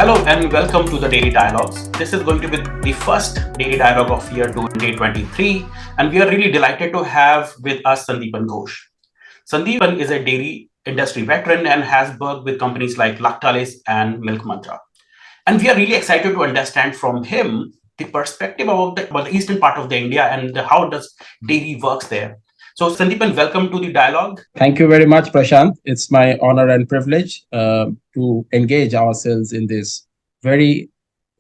Hello and welcome to the Daily Dialogues. This is going to be the first Daily Dialogue of year 2023, and we are really delighted to have with us Sandipan Ghosh. Sandipan is a dairy industry veteran and has worked with companies like Lactalis and Milk Mantra. And we are really excited to understand from him the perspective about the eastern part of the India and how does dairy works there. So Sandipan, welcome to the dialogue. Thank you very much, Prashant. It's my honor and privilege to engage ourselves in this very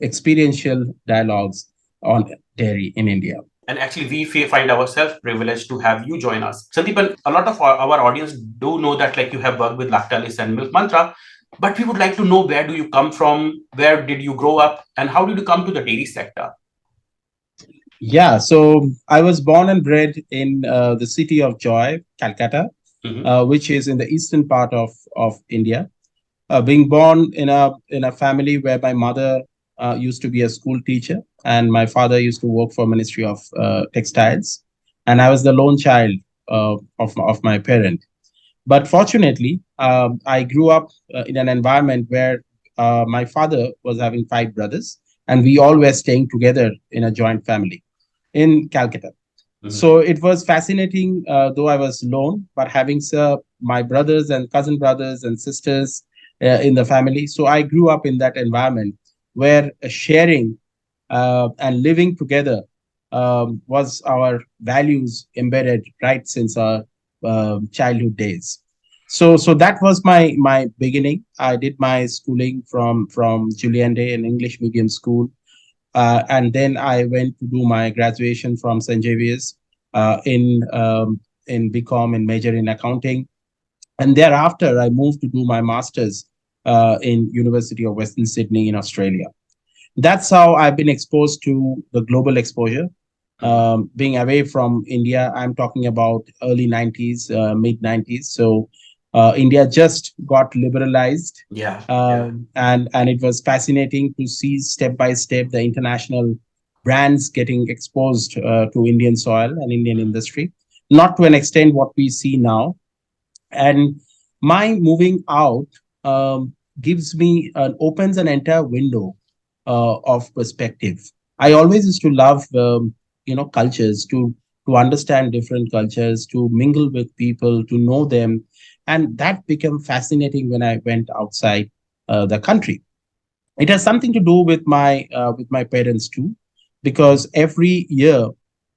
experiential dialogues on dairy in India. And actually, we find ourselves privileged to have you join us. Sandipan, a lot of our audience do know that like you have worked with Lactalis and Milk Mantra, but we would like to know where do you come from, where did you grow up, and how did you come to the dairy sector? Yeah, so I was born and bred in the city of Joy, Calcutta, which is in the eastern part of India. Being born in a family where my mother used to be a school teacher and my father used to work for Ministry of Textiles, and I was the lone child of my parent. But fortunately, I grew up in an environment where my father was having five brothers, and we all were staying together in a joint family in Calcutta. So it was fascinating, though I was lone, but having my brothers and cousin brothers and sisters in the family. So I grew up in that environment where sharing and living together was our values embedded right since our childhood days. So that was my beginning. I did my schooling from Julian Day, an English medium school, and then I went to do my graduation from St. Xavier's in BCom and major in accounting. And thereafter, I moved to do my master's in University of Western Sydney in Australia. That's how I've been exposed to the global exposure. Being away from India, I'm talking about early 90s, mid 90s. So India just got liberalized. And it was fascinating to see step by step the international brands getting exposed to Indian soil and Indian industry, not to an extent what we see now. And my moving out gives me opens an entire window of perspective. I always used to love cultures, to understand different cultures, to mingle with people, to know them, and that became fascinating when I went outside the country. It has something to do with my parents too, because every year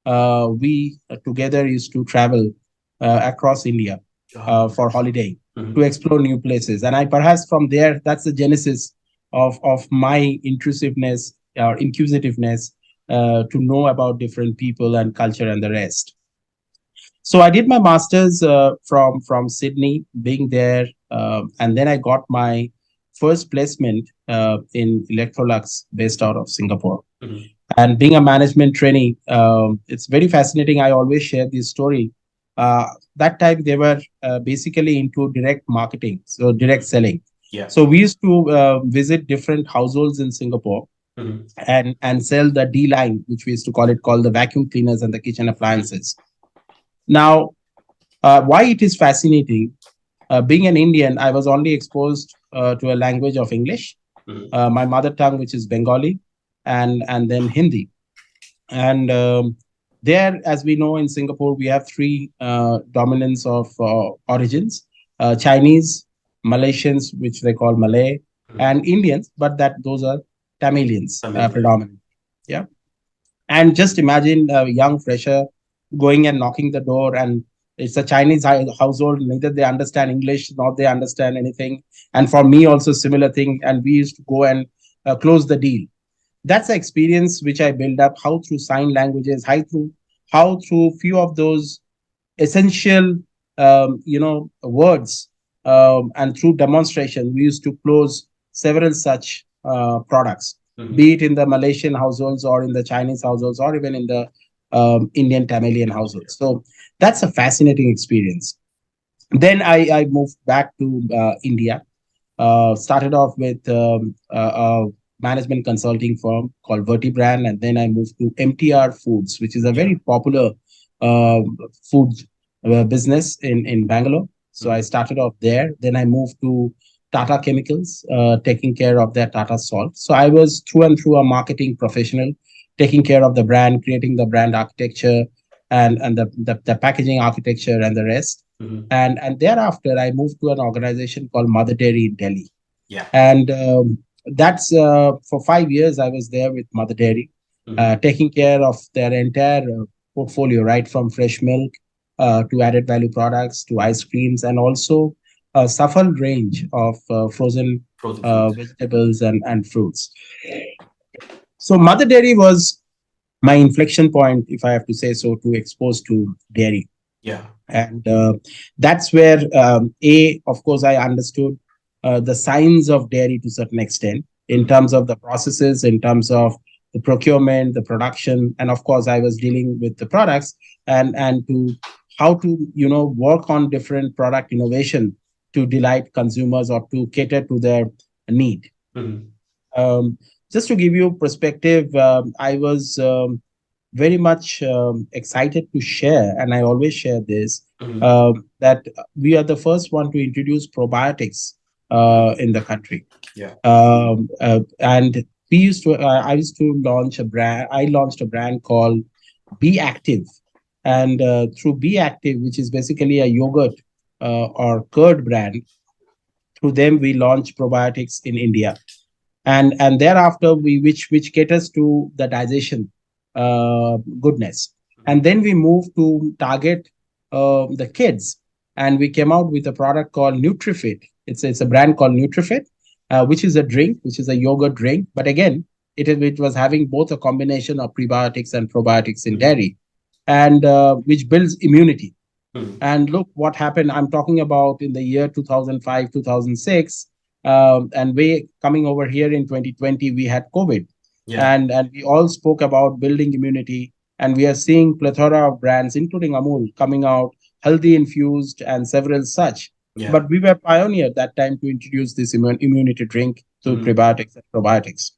we together used to travel across India for holiday to explore new places. And I perhaps from there, that's the genesis of my intrusiveness or inquisitiveness to know about different people and culture and the rest. So I did my master's from Sydney, being there, and then I got my first placement in Electrolux, based out of Singapore. And being a management trainee, it's very fascinating. I always share this story. That time they were basically into direct marketing, so direct selling. So we used to visit different households in Singapore and sell the D line, which we used to call the vacuum cleaners and the kitchen appliances. Now, why it is fascinating, being an Indian, I was only exposed to a language of English, my mother tongue, which is Bengali, and then Hindi. And there, as we know, in Singapore, we have three dominance of origins: Chinese, Malaysians, which they call Malay, and Indians, but those are Tamilians predominantly. Yeah. And just imagine a young fresher going and knocking the door, and it's a Chinese household. Neither they understand English nor they understand anything. And for me, also similar thing. And we used to go and close the deal. That's the experience which I built up. How through sign languages, how through few of those essential, words, and through demonstration, we used to close several such products, be it in the Malaysian households or in the Chinese households or even in the Indian Tamilian households. So that's a fascinating experience. Then I moved back to India, started off with a management consulting firm called Vertibrand, and then I moved to MTR Foods, which is a very popular food business in Bangalore. So I started off there. Then I moved to Tata Chemicals, taking care of their Tata salt. So I was through and through a marketing professional, taking care of the brand, creating the brand architecture and the packaging architecture and the rest. Mhm. And thereafter, I moved to an organization called Mother Dairy in Delhi. Yeah. And that's for 5 years, I was there with Mother Dairy, Mhm. taking care of their entire portfolio, right from fresh milk to added value products to ice creams, and also a shuffled range of frozen Frozen foods. vegetables and fruits. So Mother Dairy was my inflection point, if I have to say so, to expose to dairy. Yeah. And that's where, of course, I understood the science of dairy to a certain extent in Mhm. terms of the processes, in terms of the procurement, the production, and of course, I was dealing with the products and to how to work on different product innovation to delight consumers or to cater to their need. Mhm. Um, just to give you perspective, I was very much excited to share, and I always share this, Mhm. that we are the first one to introduce probiotics Mhm. in the country. Yeah. And I used to launch a brand. I launched a brand called Be Active, and through Be Active, which is basically a yogurt or curd brand, through them we launched probiotics in India, and thereafter we which caters to the digestion goodness, and then we move to target the kids, and we came out with a product called Nutrifit. It's a brand called Nutrifit, which is a drink, which is a yogurt drink, but again it was having both a combination of prebiotics and probiotics in Mhm. dairy, and which builds immunity. Mhm. And look what happened. I'm talking about in the year 2005, 2006. And we coming over here in 2020, we had COVID. Yeah. And we all spoke about building immunity. And we are seeing plethora of brands, including Amul, coming out, healthy infused and several such. Yeah. But we were pioneer that time to introduce this immunity drink through Mhm. prebiotics and probiotics.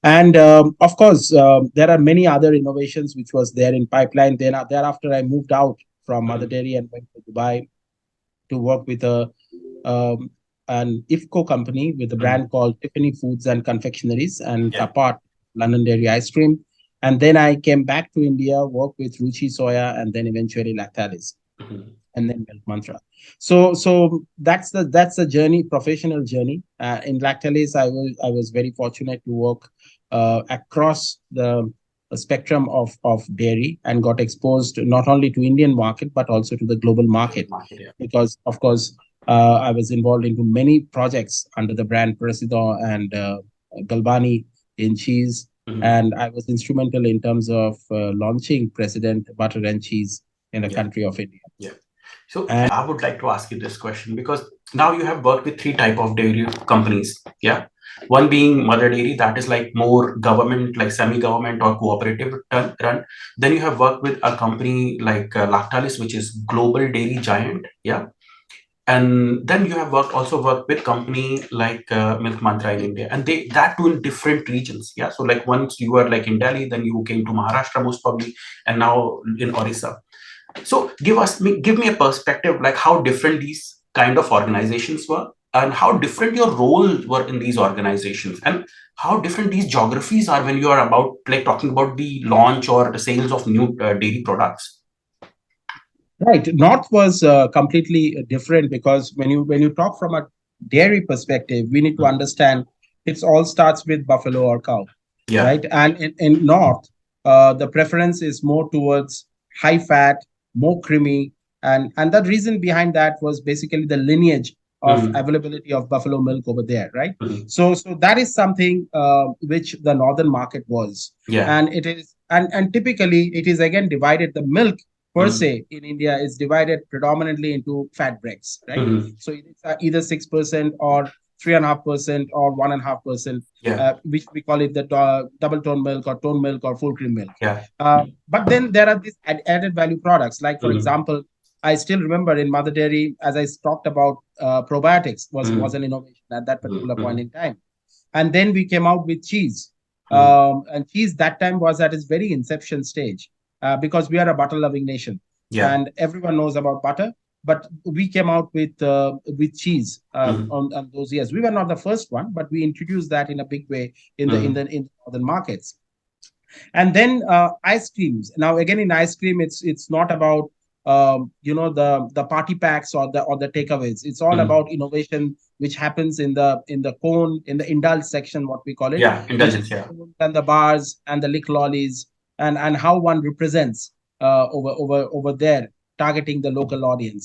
And of course, there are many other innovations which was there in pipeline. Then thereafter, I moved out from Mother Mhm. Dairy and went to Dubai to work with um, an IFCO company with a Mhm. brand called Tiffany Foods and Confectionaries, and Yeah. apart London Dairy Ice Cream. And then I came back to India, worked with Ruchi Soya, and then eventually Lactalis, Mhm. and then Milk Mantra. So that's the journey, professional journey. In Lactalis, I was very fortunate to work across the spectrum of dairy, and got exposed not only to Indian market but also to the global Global market, market. Yeah. because of course I was involved into many projects under the brand Presido and Galbani in cheese, Mhm. and I was instrumental in terms of launching President Butter and Cheese in the Yeah. country of India. Yeah. So And I would like to ask you this question because now you have worked with three type of dairy companies. Yeah. One being Mother Dairy, that is like more government, like semi-government or cooperative run. Then you have worked with a company like Lactalis, which is global dairy giant. Yeah. And then you have also worked with company like Milk Mantra in India, and they that too in different regions. Yeah. So like once you were like in Delhi, then you came to Maharashtra most probably, and now in Orissa. So give me a perspective like how different these kind of organizations were, and how different your roles were in these organizations, and how different these geographies are when you are about like talking about the launch or the sales of new dairy products. right, North was completely different, because when you talk from a dairy perspective, we need to Mhm. understand it all starts with buffalo or cow, Yeah. right? And in North, the preference is more towards high fat, more creamy, and the reason behind that was basically the lineage of Mhm. availability of buffalo milk over there, right? Mhm. So that is something which the northern market was, Yeah. and it is, and typically it is again divided. The milk per Mhm. se in India is divided predominantly into fat breaks, right? Mhm. So it's either 6% or 3.5% or 1.5%, Yeah. which we call it the double tone milk or full cream milk. Yeah. But then there are these added value products, like for Mhm. example, I still remember in Mother Dairy, as I talked about, probiotics was Mhm. an innovation at that particular point Mhm. in time, and then we came out with cheese. Mhm. And cheese that time was at its very inception stage, because we are a butter loving nation Yeah. and everyone knows about butter. but we came out with cheese on those years. We were not the first one, but we introduced that in a big way in the northern markets. And then ice creams. Now again, in ice cream, it's not about the party packs or the takeaways. It's all Mm. about innovation which happens in the cone, in the indulge section, what we call it, Yeah, which is indulgence. Yeah. the cones and the bars and the lick lollies, and how one represents over there, targeting the local audience.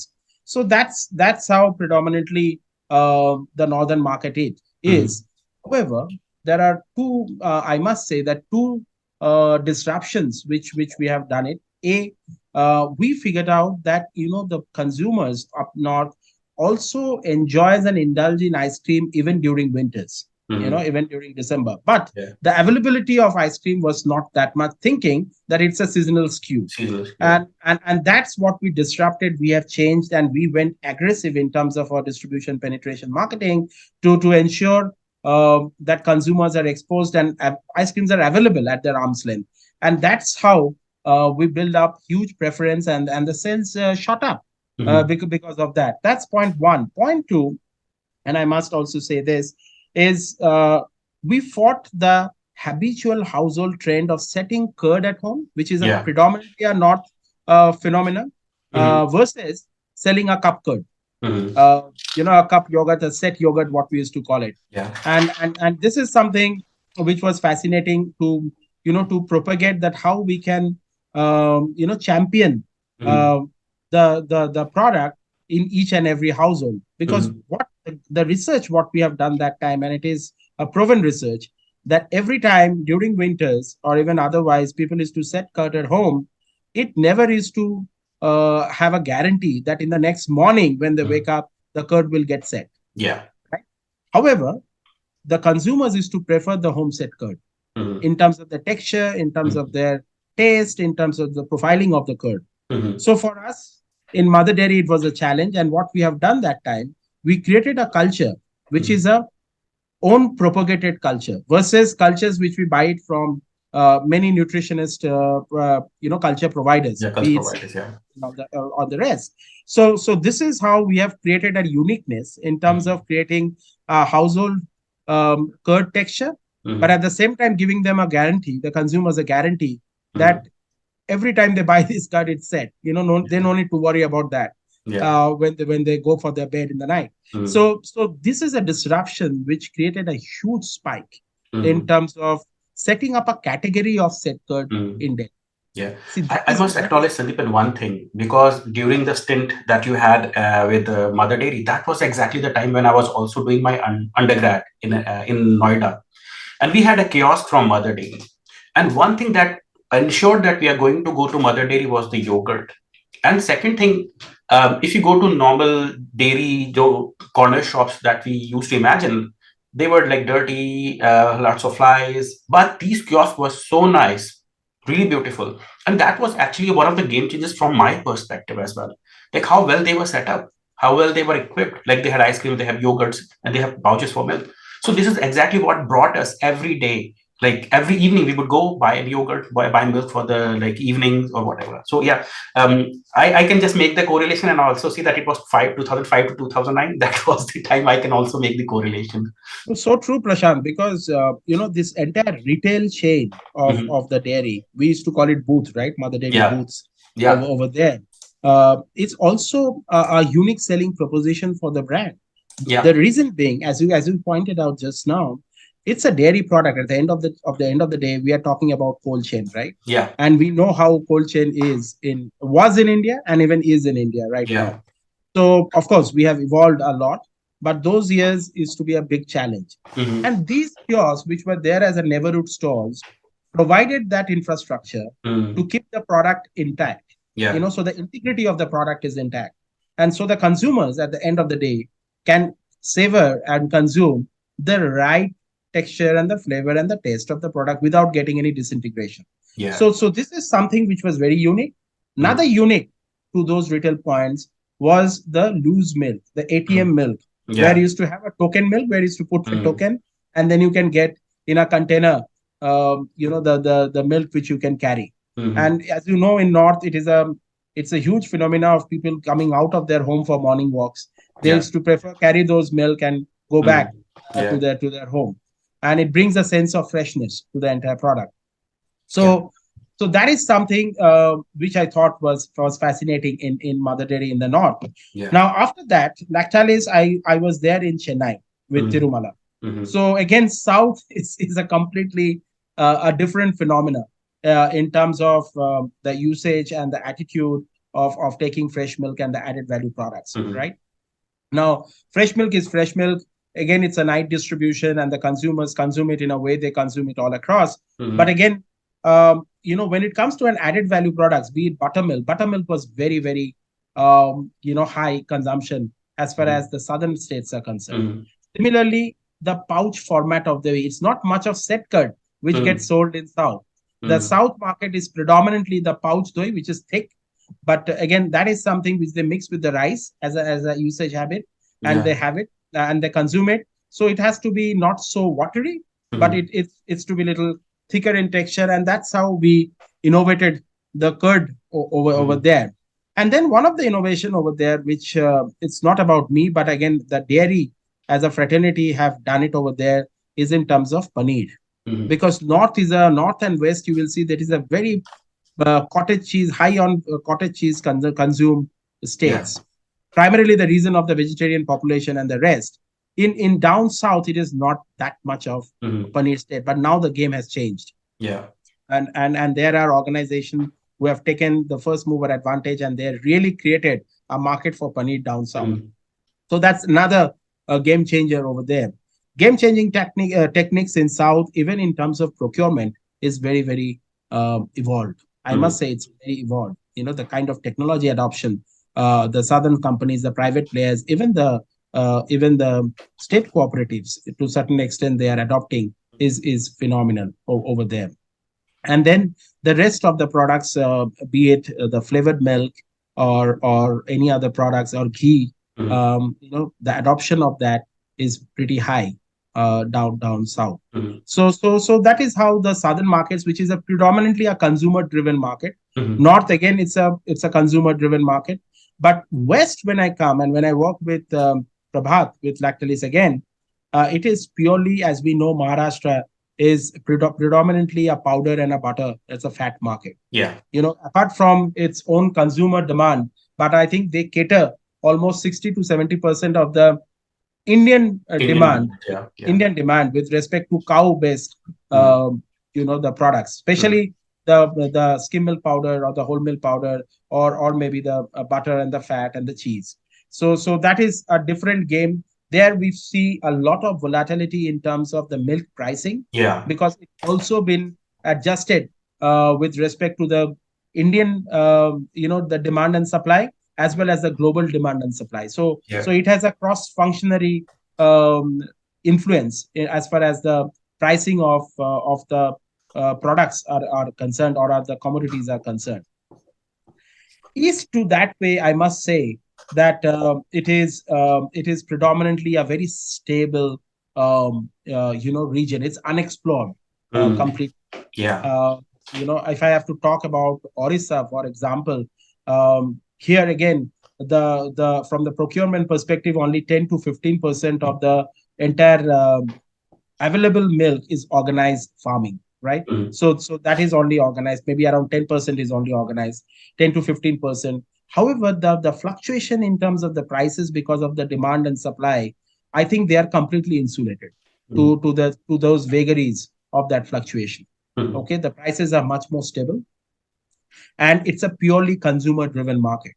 So that's how predominantly the northern market it Mm. is. However, there are two, I must say that two disruptions which we have done it. We figured out that the consumers up north also enjoys and indulge in ice cream even during winters, Mm. even during December. But Yeah. the availability of ice cream was not that much, thinking that it's a seasonal skew. Seasonal. Yeah. And that's what we disrupted. We have changed, and we went aggressive in terms of our distribution, penetration, marketing, to ensure that consumers are exposed, and ice creams are available at their arm's length. And that's how we build up huge preference, and the sales shot up Mm-hmm. because of that. That's point one. Point two, and I must also say this, is we fought the habitual household trend of setting curd at home, which is a Yeah. predominantly a north phenomenon, Mm-hmm. versus selling a cup curd, Mm-hmm. a cup yogurt, a set yogurt, what we used to call it. Yeah. And this is something which was fascinating to propagate, that how we can champion Mm-hmm. uh, the product in each and every household. Because Mm-hmm. what the research what we have done that time, and it is a proven research, that every time during winters or even otherwise people is to set curd at home, it never is to have a guarantee that in the next morning when they wake up, the curd will get set. Yeah. Right? However, the consumers is to prefer the home set curd Mm-hmm. in terms of the texture, in terms of their taste, in terms of the profiling of the curd. Mm-hmm. So for us in Mother Dairy, it was a challenge. And what we have done that time, we created a culture which Mm-hmm. is a own propagated culture versus cultures which we buy it from many nutritionist culture providers, Yeah. Culture be it providers. Yeah. or the rest. So this is how we have created a uniqueness in terms Mm-hmm. of creating a household curd texture, but Mm-hmm. at the same time giving them a guarantee, the consumers a guarantee, Mm-hmm. that every time they buy this card, it's set. They Yeah. no need to worry about that Yeah. when they go for their bed in the night. Mm-hmm. So this is a disruption which created a huge spike in Mm-hmm. terms of setting up a category of set card Mm-hmm. in Delhi. Yeah, See, I must acknowledge, Sandeep, one thing, because during the stint that you had with Mother Dairy, that was exactly the time when I was also doing my undergrad in Noida, and we had a kiosk from Mother Dairy. And one thing that ensured that we are going to go to Mother Dairy was the yogurt. And second thing, if you go to normal dairy corner shops that we used to imagine, they were like dirty, lots of flies. But these kiosks were so nice, really beautiful, and that was actually one of the game changers from my perspective as well. Like how well they were set up, how well they were equipped. Like they had ice cream, they have yogurts, and they have pouches for milk. So this is exactly what brought us every day. Like every evening, we would go buy a yogurt, buy milk for the like evenings or whatever. So yeah, I can just make the correlation and also see that it was 2005 to 2009. That was the time I can also make the correlation. So true, Prashant, because this entire retail chain of Mhm. of the dairy, we used to call it booths, right? Mother Dairy Yeah, booths over yeah, over there. It's also a unique selling proposition for the brand. yeah, The reason being, as you pointed out just now, it's a dairy product. At the end of the day, we are talking about cold chain, right? yeah, And we know how cold chain was in India and even is in India right yeah. now. So, of course, we have evolved a lot, but those years is to be a big challenge. Hmm. And these kiosks, which were there as a neighborhood stores, provided that infrastructure Mm. to keep the product intact. Yeah, So the integrity of the product is intact. And so the consumers at the end of the day can savor and consume the right texture and the flavor and the taste of the product without getting any disintegration. yeah. So this is something which was very unique. Mm. Another unique to those retail points was the loose milk, the Mm. ATM milk, where you Yeah. used to have a token milk, where you used to put a Mm. token, and then you can get in a container, the milk which you can carry. Hmm. And as you know, in North, it is a It's a huge phenomena of people coming out of their home for morning walks. They Yeah. used to prefer carry those milk and go back Mm. to Yeah. their home, and it brings a sense of freshness to the entire product. Yeah. So that is something which I thought was fascinating in Mother Dairy in the north. Yeah. Now after that, Lactalis, I was there in Chennai with Mm. Tirumala. Mm-hmm. So again, South is a completely a different phenomena in terms of the usage and the attitude of taking fresh milk and the added value products, Mm-hmm. right? Now, fresh milk is fresh milk. Again, it's a night distribution, and the consumers consume it in a way they consume it all across. But Mm-hmm. again, when it comes to an added value products, be it buttermilk was very, very, high consumption as far as the southern states are concerned. Mm-hmm. Similarly, the pouch format of the whey, it's not much of set curd which gets Mm-hmm. sold in South. The Mm-hmm. South market is predominantly the pouch doi, which is thick, but again, that is something which they mix with the rice as a usage habit, and Yeah. they have it and they consume it. So it has to be not so watery, but Mm-hmm. it's to be little thicker in texture, and that's how we innovated the curd over Mm-hmm. there. And then one of the innovation over there, which it's not about me, but again, the dairy as a fraternity have done it over there, is in terms of paneer. Mm-hmm. Because north and west, you will see there is a very cottage cheese, high on cottage cheese consumed Yeah. states. Primarily the reason of the vegetarian population and the rest. In down south, it is not that much of a Mm-hmm. paneer state, but now the game has changed, Yeah. and there are organizations who have taken the first mover advantage, and they really created a market for paneer down south. Mm-hmm. So that's another game changer over there. Game changing techniques in South, even in terms of procurement, is very, very evolved. I must Mm-hmm. say it's very evolved. The kind of technology adoption, the southern companies, the private players, even the state cooperatives, to a certain extent, they are adopting is phenomenal over there. And then the rest of the products, be it the flavored milk or any other products or ghee, Mm-hmm. the adoption of that is pretty high down south. Mm-hmm. So that is how the southern markets, which is a predominantly a consumer driven market. Mm-hmm. North, again, it's a consumer driven market. But west, when I come and when I work with Prabhat with Lactalis again, it is purely, as we know, Maharashtra is predominantly a powder and a butter. It's a fat market. Yeah. Apart from its own consumer demand, but I think they cater almost 60 to 70% of the Indian Indian demand, demand. Yeah. Yeah. Indian demand with respect to cow-based, Mm-hmm. the products, Mm-hmm. especially the skim milk powder or the whole milk powder, or maybe the butter and the fat and the cheese. So that is a different game. There we see a lot of volatility in terms of the milk pricing, Yeah. because it's also been adjusted with respect to the Indian, the demand and supply, as well as the global demand and supply. So Yeah. it has a cross-functionary um, influence as far as the pricing of the products are concerned, or are the commodities are concerned. East to that way, I must say that it is predominantly a very stable region. It's unexplored Mm-hmm. completely. Yeah. If I have to talk about Orissa, for example, here again, the from the procurement perspective, only 10 to 15% of the entire available milk is organized farming, right? Mm-hmm. So that is only organized. Maybe around 10% is only organized, 10 to 15%. However, the fluctuation in terms of the prices because of the demand and supply, I think they are completely insulated Mm-hmm. to those vagaries of that fluctuation. Mm-hmm. Okay, the prices are much more stable, and it's a purely consumer driven market.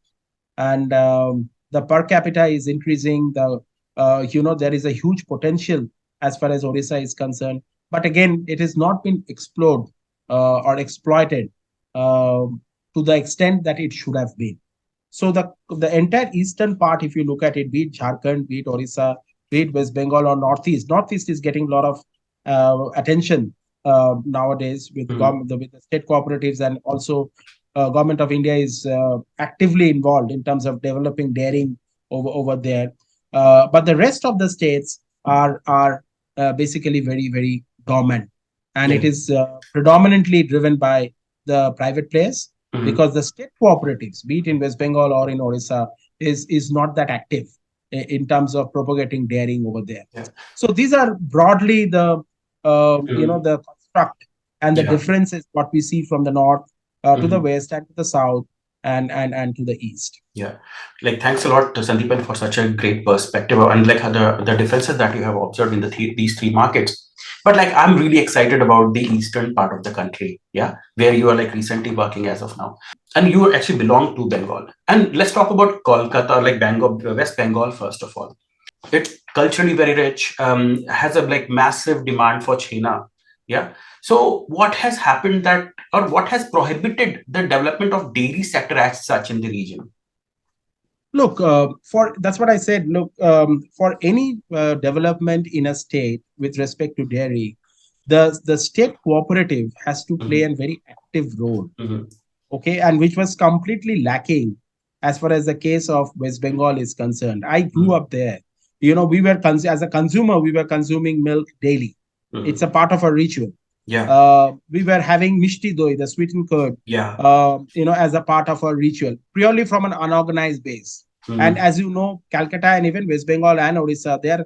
And the per capita is increasing. There is a huge potential as far as Orissa is concerned, but again, it has not been explored or exploited uh, to the extent that it should have been. So the entire eastern part, if you look at it, be it Jharkhand, be it Orissa, be it West Bengal or Northeast is getting a lot of attention nowadays with Mm-hmm. with the state cooperatives, and also government of India is actively involved in terms of developing dairying over there. But the rest of the states are basically very, very dormant, and it Yeah. is predominantly driven by the private players, Mhm. because the state cooperatives, be it in West Bengal or in Orissa, is not that active in terms of propagating dairying over there. Yeah. So these are broadly the Mhm. the construct and the Yeah. differences what we see from the north to the Mhm. west and to the south and to the east. Yeah, like thanks a lot to Sandipan for such a great perspective and like the differences that you have observed in these three markets. But like I'm really excited about the eastern part of the country, yeah, where you are like recently working as of now, and you actually belong to Bengal. And let's talk about Kolkata, like Bengal, West Bengal first of all. It's culturally very rich, has a like massive demand for chena. Yeah. So what has happened that, or what has prohibited the development of dairy sector as such in the region? Look, for that's what I said. Look, for any development in a state with respect to dairy, the state cooperative has to play Mhm, a very active role. mhm, Okay, and which was completely lacking as far as the case of West Bengal is concerned. I grew mhm, up there. We were as a consumer, we were consuming milk daily. It's a mhm. part of a ritual. Yeah, We were having mishti doi, the sweetened curd, yeah. as a part of a ritual, purely from an unorganized base. And Mhm. as you know, Calcutta and even West Bengal and Odisha, they are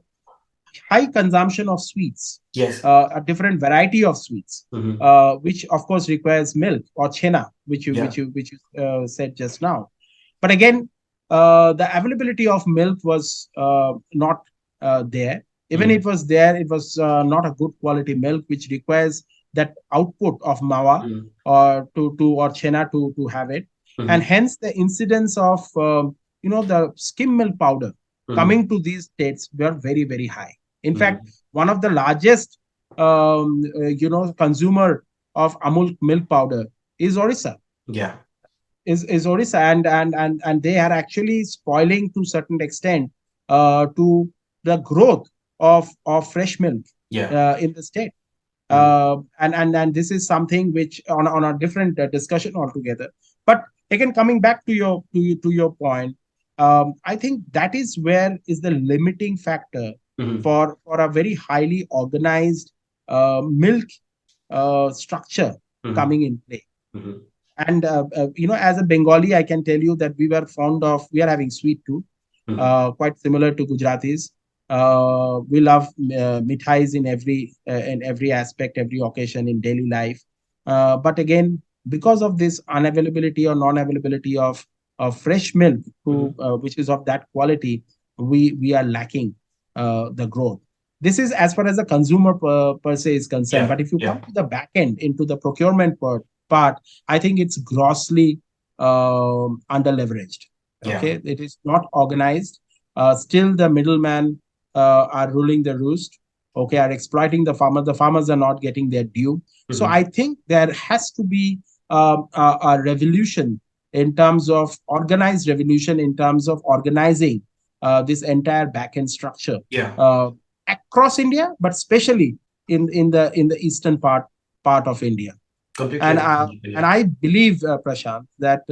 high consumption of sweets, Yes. a different variety of sweets, Mhm. which of course requires milk or chena, Yeah. which you said just now. But again, the availability of milk was not there. Even Mhm. it was there, it was not a good quality milk, which requires that output of mawa Mhm. or chena to have it, and Mhm. hence the incidence of the skim milk powder Mhm. coming to these states were very very high. In fact, Mhm. one of the largest consumer of Amul milk powder is Orissa. Yeah. Is Orissa, and they are actually spoiling to certain extent to the growth of fresh milk Yeah. in the state. Mhm. And this is something which on a different discussion altogether. But again, coming back to your point, I think that is where is the limiting factor Mhm. for a very highly organized milk structure Mhm. coming in play. Mhm. And as a Bengali, I can tell you that we are having sweet too, Mhm. quite similar to Gujaratis. We love mithais in every aspect, every occasion in daily life. But again, because of this unavailability or non-availability of fresh milk, Mhm. which is of that quality, we are lacking the growth. This is as far as the consumer per se is concerned. Yeah. But if you Yeah. come to the back end into the procurement part, I think it's grossly under leveraged. Yeah. Okay, it is not organized. Still, the middlemen are ruling the roost. Okay, are exploiting the farmer. The farmers are not getting their due. So Mhm. I think there has to be a revolution in terms of organized revolution in terms of organizing this entire backend structure Yeah. uh, across India, but especially in the eastern part of India. Completely And agree. I believe, Prashant, that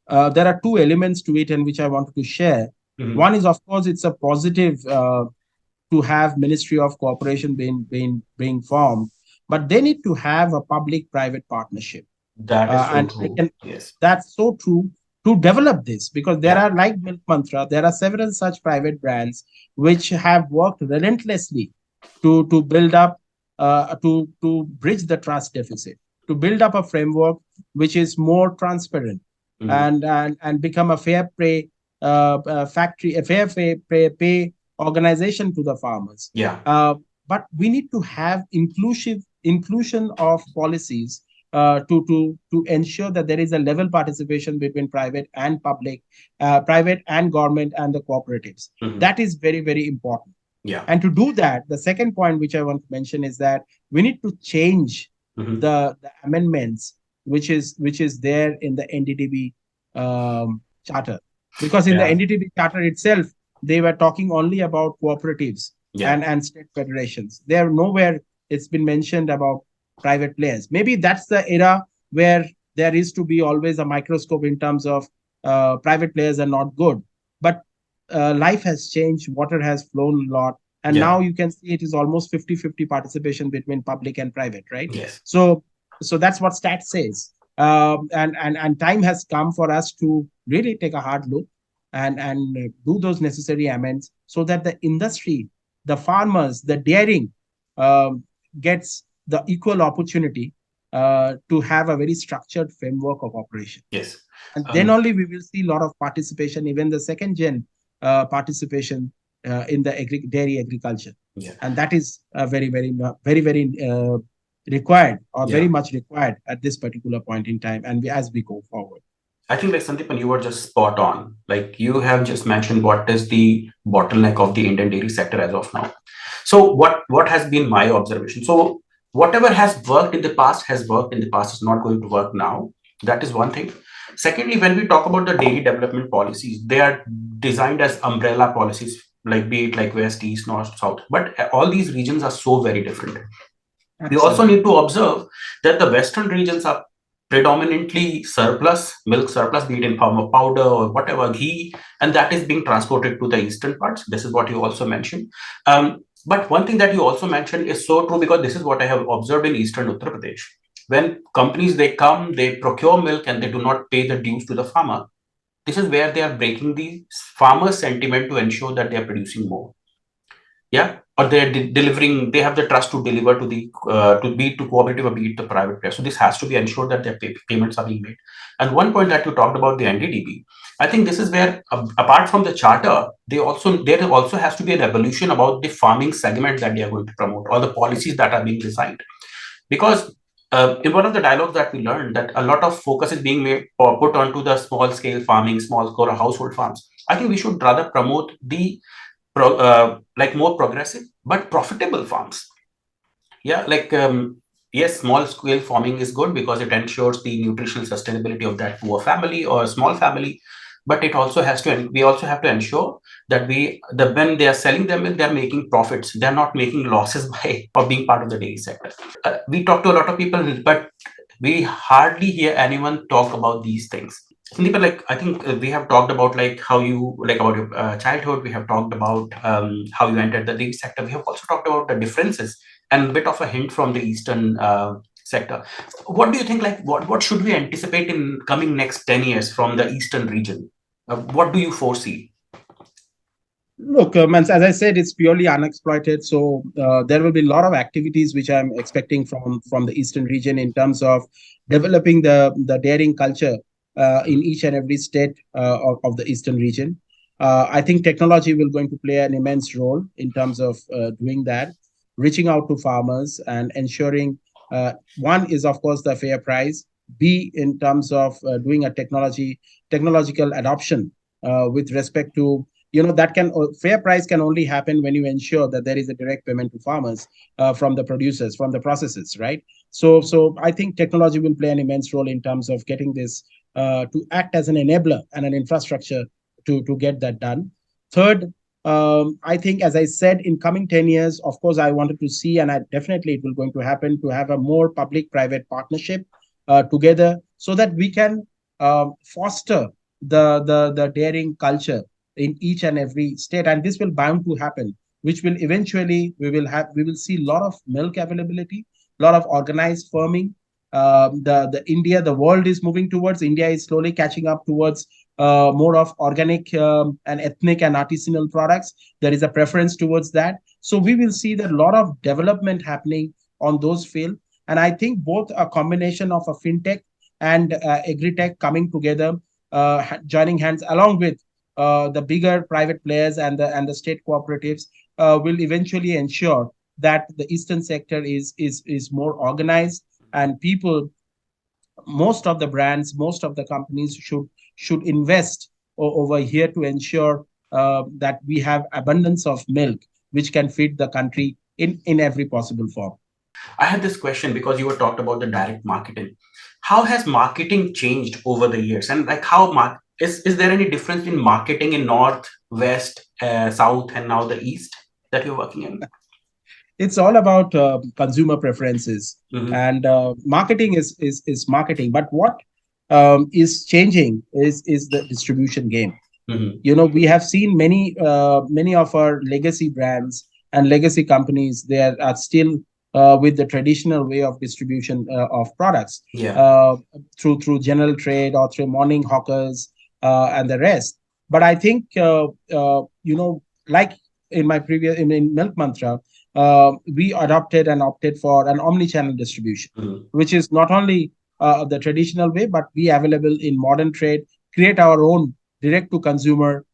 there are two elements to it, and which I wanted to share. Mhm. One is, of course, it's a positive to have Ministry of Cooperation being formed, but they need to have a public-private partnership. That is so And I true. can Yes. That's so true to develop this, because there Yeah. are, like Milk Mantra, there are several such private brands which have worked relentlessly to build up to bridge the trust deficit, to build up a framework which is more transparent Mhm. and become a fair play factory, a fair pay organization to the farmers. Yeah. But we need to have inclusion of policies to ensure that there is a level participation between private and government and the cooperatives. Mhm. That is very very important. Yeah. And to do that, the second point which I want to mention is that we need to change Mhm. the amendments which is there in the NDDB charter, because in the Yeah. NDDB charter itself they were talking only about cooperatives Yeah. and state federations. There nowhere it's been mentioned about private players. Maybe that's the era where there is to be always a microscope in terms of private players are not good. But life has changed, water has flown a lot, and Yeah. now you can see it is almost 50-50 participation between public and private, right? Yes. So that's what stat says. And time has come for us to really take a hard look and do those necessary amends so that the industry, the farmers, the dairying um, gets the equal opportunity to have a very structured framework of operation. Yes. And then only we will see a lot of participation, even the second gen participation in the dairy agriculture. Yeah. And that is very required, or very Yeah. much required at this particular point in time, and as we go forward. I think like Sandipan, you were just spot on. Like you have just mentioned what is the bottleneck of the Indian dairy sector as of now. So what has been my observation? So whatever has worked in the past has worked in the past, is not going to work now. That is one thing. Secondly, when we talk about the dairy development policies, they are designed as umbrella policies, like be it like west, east, north, south. But all these regions are so very different. We also Absolutely. need to observe that the western regions are predominantly surplus, milk surplus, be it in form of powder or whatever, ghee, and that is being transported to the eastern parts. This is what you also mentioned. But one thing that you also mentioned is so true, because this is what I have observed in eastern Uttar Pradesh. When companies, they come, they procure milk and they do not pay the dues to the farmer. This is where they are breaking the farmer sentiment to ensure that they are producing more. Yeah, or they're delivering, they have the trust to deliver to the to be to cooperative or be it the private player. So this has to be ensured that their payments are being made. And one point that you talked about, the NDDB, I think this is where apart from the charter, there also has to be an evolution about the farming segment that they are going to promote, or the policies that are being designed. Because in one of the dialogues that we learned, that a lot of focus is being made or put onto the small scale farming, small scale household farms. I think we should rather promote the like more progressive but profitable farms. Yeah, like yes, small scale farming is good because it ensures the nutritional sustainability of that poor family or small family. But it also has to, we also have to ensure that when they are selling them, they are making profits. They are not making losses by or being part of the dairy sector. We talk to a lot of people, but we hardly hear anyone talk about these things. Sandeep, like I think we have talked about like how you like about your childhood. We have talked about how you entered the dairy sector. We have also talked about the differences and a bit of a hint from the eastern sector. What do you think? Like what should we anticipate in coming next 10 years from the eastern region? What do you foresee? Look, as I said, it's purely unexploited. So there will be a lot of activities which I'm expecting from the eastern region in terms of developing the dairying culture in each and every state of the eastern region. I think technology will going to play an immense role in terms of doing that, reaching out to farmers and ensuring one is of course the fair price. B, in terms of doing a technological adoption with respect to, that can fair price can only happen when you ensure that there is a direct payment to farmers from the producers, from the processors, right? So I think technology will play an immense role in terms of getting this to act as an enabler and an infrastructure to get that done. Third, I think, as I said, in coming 10 years, of course, I wanted to see, and I definitely it will going to happen, to have a more public-private partnership together so that we can foster the dairying culture in each and every state, and this will bound to happen, which will eventually we will see a lot of milk availability, a lot of organized farming. The world is moving towards, India is slowly catching up towards more of organic and ethnic and artisanal products. There is a preference towards that, so we will see that a lot of development happening on those fields. And I think both a combination of a fintech and agri-tech coming together, joining hands along with the bigger private players and the state cooperatives will eventually ensure that the eastern sector is more organized, and people, most of the brands, most of the companies should invest over here to ensure that we have abundance of milk which can feed the country in every possible form. I had this question because you were talked about the direct marketing. How has marketing changed over the years, and like is there any difference in marketing in north, west, south, and now the east that you're working in? It's all about consumer preferences, Mm-hmm. and marketing is marketing, but what is changing is the distribution game. Mm-hmm. We have seen many of our legacy brands and legacy companies, they are still with the traditional way of distribution of products, Yeah. through general trade or through morning hawkers and the rest. But I think like in my previous in Milk Mantra, we adopted and opted for an omni-channel distribution, Mhm. which is not only the traditional way, but be available in modern trade, create our own direct to consumer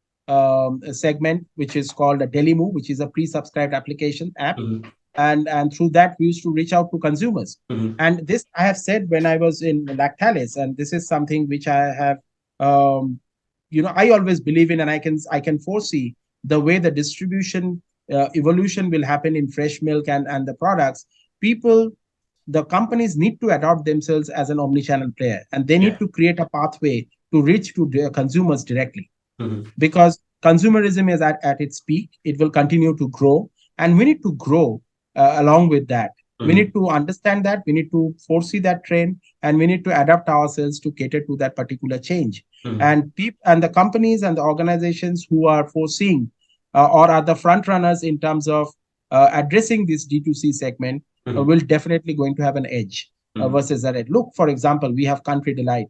segment, which is called a Delimu, which is a pre-subscribed application app. Mhm. And through that, we used to reach out to consumers. Mhm. And this I have said when I was in Lactalis, and this is something which I have, I always believe in, and I can foresee the way the distribution evolution will happen in fresh milk and the products. People, the companies need to adopt themselves as an omni-channel player, and they Yeah. need to create a pathway to reach to their consumers directly, Mhm. because consumerism is at its peak. It will continue to grow, and we need to grow along with that. We Mhm. need to understand that, we need to foresee that trend, and we need to adapt ourselves to cater to that particular change. Mhm. And the companies and the organizations who are foreseeing or are the front runners in terms of addressing this D2C segment Mhm. will definitely going to have an edge Mhm. versus that. Look, for example, we have Country Delight,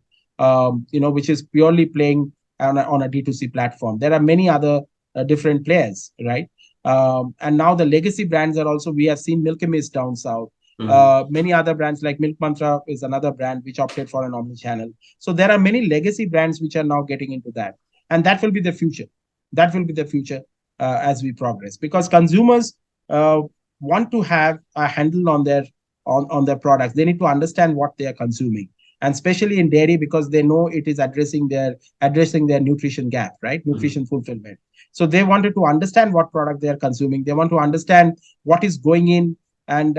which is purely playing on a D2C platform. There are many other different players, right? And now the legacy brands are also, we have seen Milky Mist down south. Mhm. Many other brands like Milk Mantra is another brand which opted for an omni-channel. So there are many legacy brands which are now getting into that. And that will be the future. That will be the future as we progress, because consumers uh, want to have a handle on their products. They need to understand what they are consuming, and especially in dairy, because they know it is addressing their nutrition gap, right? Mhm. Nutrition fulfillment. So they wanted to understand what product they are consuming. They want to understand what is going in, and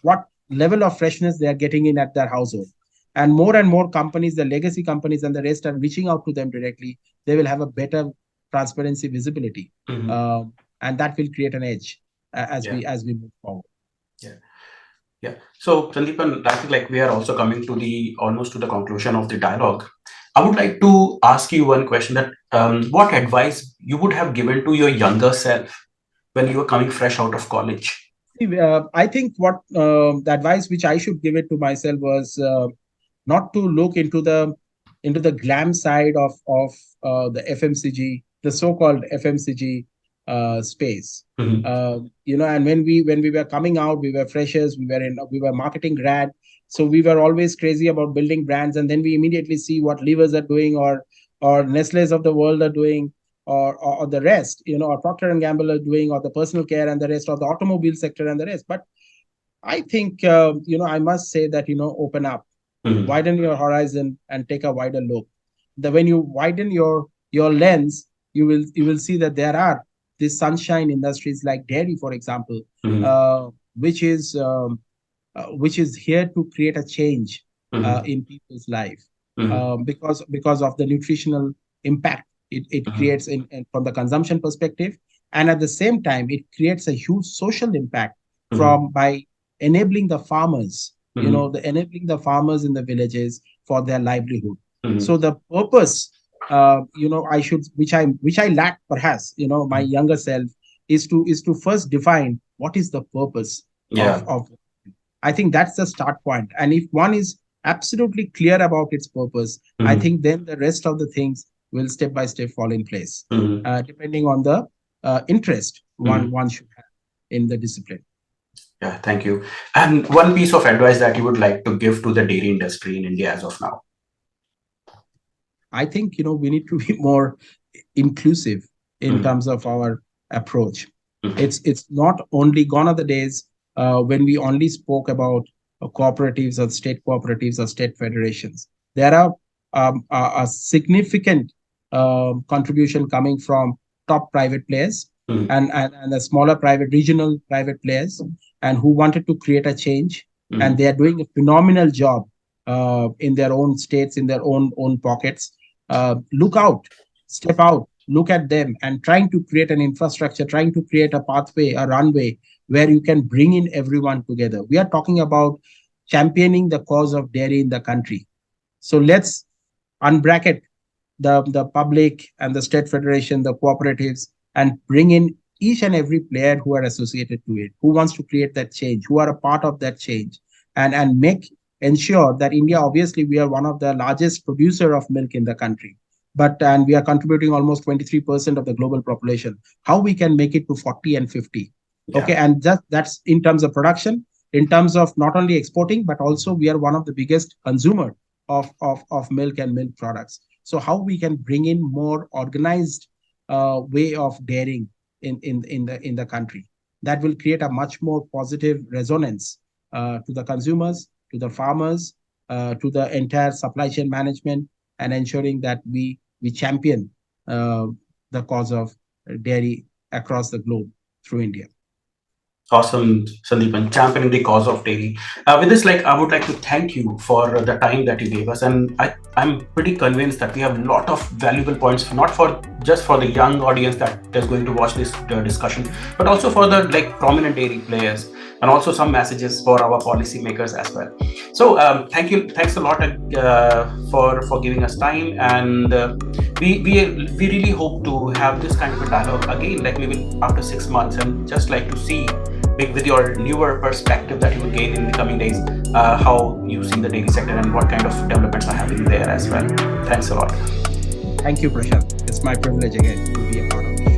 what level of freshness they are getting in at their household. And more companies, the legacy companies and the rest, are reaching out to them directly. They will have a better transparency, visibility, Mhm. um, and that will create an edge Yeah. as we move forward. Yeah. Yeah. So, Sandeepan, I think like we are also coming to the almost to the conclusion of the dialogue. I would like to ask you one question that what advice you would have given to your younger self when you were coming fresh out of college? See, I think what the advice which I should give it to myself was not to look into the glam side of the FMCG, the so-called FMCG space. Mhm. And when we were coming out, we were freshers, we were marketing grad, so we were always crazy about building brands, and then we immediately see what Levers are doing, or Nestle's of the world are doing, or the rest, or Procter and Gamble are doing, or the personal care and the rest, or the automobile sector and the rest. But I think I must say that open up, Mhm. widen your horizon, and take a wider look. When you widen your lens, you will see that there are these sunshine industries like dairy, for example, Mhm. uh, which is here to create a change Mhm. in people's life, Mhm. because of the nutritional impact it Mhm. creates from the consumption perspective. And at the same time, it creates a huge social impact Mhm. from by enabling the farmers, Mhm. in the villages for their livelihood. Mhm. So the purpose, I should, which I lack, perhaps, my Mhm. younger self, is to first define what is the purpose Yeah. of I think that's the start point. And if one is absolutely clear about its purpose, I Mhm. think then the rest of the things will step by step fall in place, Mhm. depending on the interest one Mhm. one should have in the discipline. Yeah, thank you. And one piece of advice that you would like to give to the dairy industry in India as of now. I think we need to be more inclusive in Mhm. terms of our approach. Mhm. It's not only gone are the days when we only spoke about cooperatives or state cooperatives or state federations. There are a significant contribution coming from top private players, Mhm. and the smaller private regional private players, and who wanted to create a change, and Mhm. they are doing a phenomenal job in their own states, in their own pockets. Look out, step out, look at them, and trying to create an infrastructure, trying to create a pathway, a runway where you can bring in everyone together. We are talking about championing the cause of dairy in the country. So let's unbracket the public and the state federation, the cooperatives, and bring in each and every player who are associated to it, who wants to create that change, who are a part of that change, and make ensure that India, obviously, we are one of the largest producer of milk in the country, but and we are contributing almost 23% of the global population. How we can make it to 40 and 50? Yeah. Okay, and that's in terms of production, in terms of not only exporting, but also we are one of the biggest consumer of milk and milk products. So how we can bring in more organized way of dairying in the country, that will create a much more positive resonance to the consumers, to the farmers, to the entire supply chain management, and ensuring that we champion uh, the cause of dairy across the globe through India. Awesome, Sandeepan, championing the cause of dairy. With this, I would like to thank you for the time that you gave us, and I'm pretty convinced that we have a lot of valuable points, not for just for the young audience that is going to watch this discussion, but also for the prominent dairy players, and also some messages for our policymakers as well. So, thank you, thanks a lot for giving us time, and we really hope to have this kind of a dialogue again, maybe after 6 months, and just like to see with your newer perspective that you will gain in the coming days, how you see the dairy sector and what kind of developments are happening there as well. Thanks a lot. Thank you, Prashant. It's my privilege again to be a part of it.